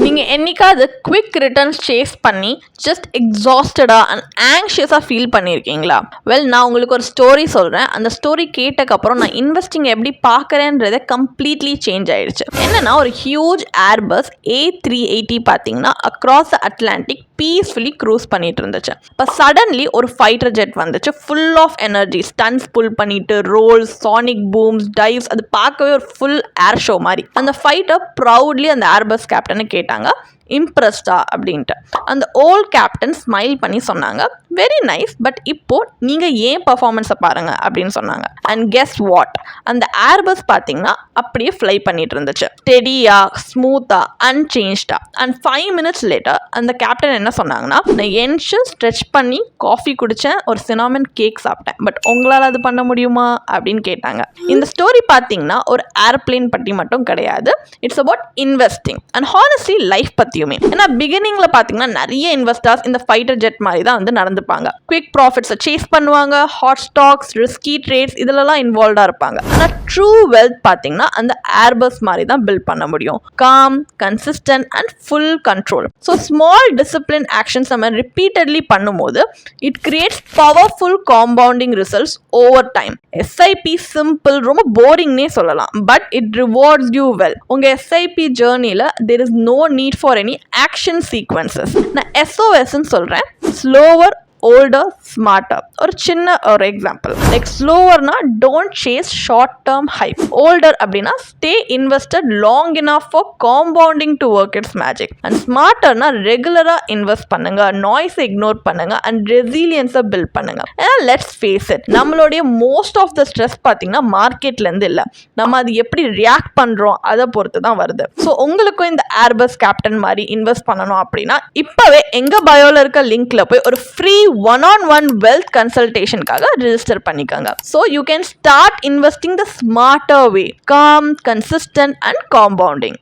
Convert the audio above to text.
நீங்கள் என்னைக்காவது quick returns chase பண்ணி ஜஸ்ட் எக்ஸாஸ்டடாக அண்ட் ஆங்ஷியஸாக ஃபீல் பண்ணியிருக்கீங்களா? வெல், நான் உங்களுக்கு ஒரு ஸ்டோரி சொல்கிறேன். அந்த ஸ்டோரி கேட்டக்கப்புறம் நான் இன்வெஸ்டிங் எப்படி பார்க்குறேன்றதை கம்ப்ளீட்லி சேஞ்ச் ஆகிடுச்சு. என்னென்னா, ஒரு ஹியூஜ் ஏர்பஸ் A380 பார்த்தீங்கன்னா across the Atlantic peacefully cruise பண்ணிட்டு இருந்துச்சு. இப்போ சடன்லி ஒரு ஃபைட்டர் ஜெட் வந்துச்சு, ஃபுல் ஆஃப் எனர்ஜி, ஸ்டன்ஸ் புல் பண்ணிட்டு, ரோல்ஸ், சானிக் பூம்ஸ், டைவ்ஸ், அது பார்க்கவே ஒரு ஃபுல் ஏர் ஷோ மாதிரி. அந்த ஃபைட்டர் ப்ரௌட்லி அந்த ஏர்பஸ் கேப்டனை கேட்டாங்க, இம்ப்ரெஸ்டா அப்படின்ட்டு. அந்த ஓல்ட் கேப்டன் ஸ்மைல் பண்ணி சொன்னாங்க, வெரி நைஸ், பட் இப்போ நீங்கள் ஏன் பர்ஃபார்மன்ஸை பாருங்க அப்படின்னு சொன்னாங்க. அண்ட் கெஸ் வாட், அந்த ஏர்பஸ் பார்த்தீங்கன்னா அப்படியே ஃப்ளை பண்ணிட்டு இருந்துச்சு, ஸ்டெடியா, ஸ்மூத்தா, அன்சேஞ்ச்டா. அண்ட் 5 minutes லேட்டர் அந்த கேப்டன் என்ன சொன்னாங்கன்னா, நான் என்ஷன் ஸ்ட்ரெச் பண்ணி காஃபி குடித்தேன், ஒரு சினாமன் கேக் சாப்பிட்டேன், பட் உங்களால் அது பண்ண முடியுமா அப்படின்னு கேட்டாங்க. இந்த ஸ்டோரி பார்த்தீங்கன்னா ஒரு ஏர்பிளேன் பற்றி மட்டும் கிடையாது, it's about investing and honestly life பற்றியுமே. ஏன்னா பிகினிங்ல பார்த்தீங்கன்னா நிறைய இன்வெஸ்டர்ஸ் இந்த ஃபைட்டர் ஜெட் மாதிரி தான் வந்து நடந்துப்பாங்க. குவிக் ப்ராஃபிட்ஸை சேஸ் பண்ணுவாங்க, ஹாட் ஸ்டாக்ஸ், ரிஸ்கி ட்ரேட்ஸ் இதிலெல்லாம் இன்வால்வ்டாக இருப்பாங்க. ஆனால் ட்ரூ வெல்த் பார்த்தீங்கன்னா அந்த ஏர்பஸ் மாதிரி தான் பில்ட் பண்ண முடியும், calm, consistent and full control. So small discipline actions நம்ம ரிப்பீட்டட்லி பண்ணும்போது it creates powerful compounding results over time. SIP simple, ரொம்ப போரிங்னே சொல்லலாம், but it rewards you well. உங்கள் எஸ்ஐபி ஜேர்னியில் there is no need for any action sequences. நான் SOSன்னு சொல்கிறேன், ஸ்லோவர், ஓல்டர், ஸ்மார்ட்டர். ஒரு சின்ன ஒரு எக்ஸாம்பிள், லைக் ஸ்லோவர்னா don't chase short term hype, older அப்படின்னா stay invested long enough for compounding to work it's magic. And ஸ்மார்ட்டர்னா ரெகுலராக இன்வெஸ்ட் பண்ணுங்க, நாய்ஸை இக்னோர் பண்ணுங்க அண்ட் ரெசிலியன்ஸை பில்ட் பண்ணுங்க. ஏன்னா லெட்ஸ் ஃபேஸ் இட், நம்மளுடைய மோஸ்ட் ஆஃப் த ஸ்ட்ரெஸ் பார்த்தீங்கன்னா மார்க்கெட்லேருந்து இல்லை, நம்ம அது எப்படி ரியாக்ட் பண்ணுறோம் அதை பொறுத்து தான் வருது. ஸோ உங்களுக்கும் இந்த ஏர்பஸ் கேப்டன் மாதிரி இன்வெஸ்ட் பண்ணணும் அப்படின்னா இப்போவே எங்கள் பயோவில் இருக்க லிங்க்ல போய் ஒரு ஃப்ரீ one-on-one wealth consultationக்காக register பண்ணிக்கங்க. So you can start investing the smarter way, calm, consistent and compounding.